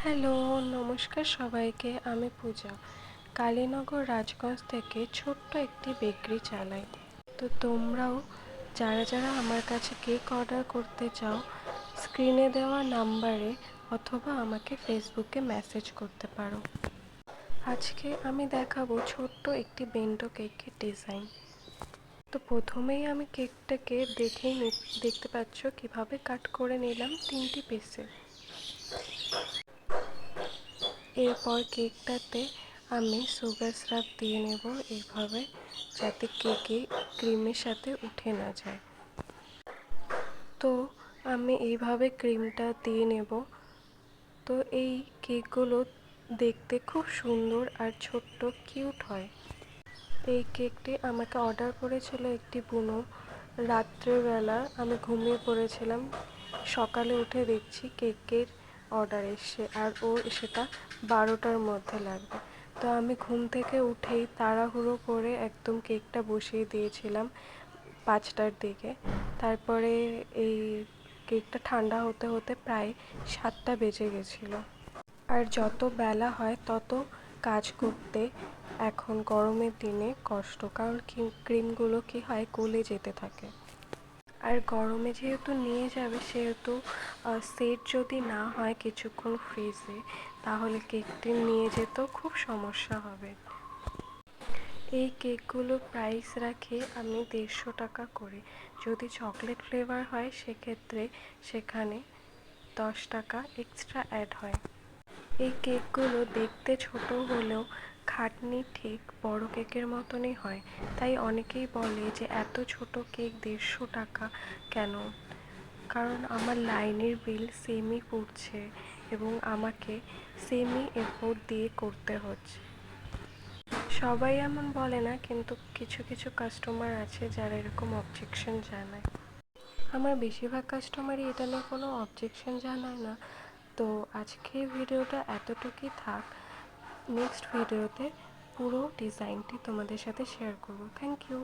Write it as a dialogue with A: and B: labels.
A: Hello, নমস্কার সবাইকে। আমি পূজা। কালীনগর রাজগঞ্জ থেকে ছোট্ট একটি বেকারি চালাই। তো তোমরাও যারা যারা আমার কাছে কেক অর্ডার করতে চাও, স্ক্রিনে দেওয়া নাম্বারে অথবা আমাকে ফেসবুকে মেসেজ করতে পারো। আজকে আমি দেখাবো ছোট্ট একটি বেন্টো কেকের ডিজাইন। তো প্রথমেই আমি কেকটাকে দেখতে পাচ্ছ কিভাবে কাট করে নিলাম 3টি পিসে। এরপর কেকটাতে আমি সুগার সিরাপ দিয়ে নেব এইভাবে, যাতে কেকে ক্রিমের সাথে উঠে না যায়। তো আমি এইভাবে ক্রিমটা দিয়ে নেব। তো এই কেকগুলো দেখতে খুব সুন্দর আর ছোট্ট কিউট হয়। এই কেকটি আমাকে অর্ডার করেছিল একটি বুনো। রাত্রেবেলা আমি ঘুমিয়ে পড়েছিলাম, সকালে উঠে দেখছি কেকের অর্ডার এসছে আর ও সেটা 12টার মধ্যে লাগবে। তো আমি ঘুম থেকে উঠেই তাড়াহুড়ো করে একদম কেকটা বসিয়ে দিয়েছিলাম 5টার দিকে। তারপরে এই কেকটা ঠান্ডা হতে হতে প্রায় 7টা বেজে গেছিলো। আর যত বেলা হয় তত কাজ করতে এখন গরমের দিনে কষ্ট, কারণ ক্রিমগুলো কি হয় গলে যেতে থাকে। আর গরমে যেহেতু নিয়ে যাবে সেহেতু সেট যদি না হয় কিছুক্ষণ ফ্রিজে, তাহলে কেকটি নিয়ে যেতেও খুব সমস্যা হবে। এই কেকগুলো প্রাইস রাখি আমি 150 টাকা করে। যদি চকলেট ফ্লেভার হয় সেক্ষেত্রে সেখানে 10 টাকা এক্সট্রা অ্যাড হয়। এই কেকগুলো দেখতে ছোট হলেও খাটনি ঠিক বড় কেকের মতনই হয়। তাই অনেকেই বলে যে এত ছোট কেক 150 টাকা কেন? কারণ আমার লাইনের বিল সেমই পড়ছে এবং আমাকে সেমই এফোর্ট দিয়ে করতে হচ্ছে। সবাই এমন বলে না, কিন্তু কিছু কিছু কাস্টমার আছে যারা এরকম অবজেকশন জানায়। আমার বেশিরভাগ কাস্টমারই এটা নিয়ে কোনো অবজেকশন জানায় না। তো আজকের ভিডিওটা এতটুকুই থাক। নেক্সট ভিডিওতে পুরো ডিজাইনটি তোমাদের সাথে শেয়ার করব। Thank you.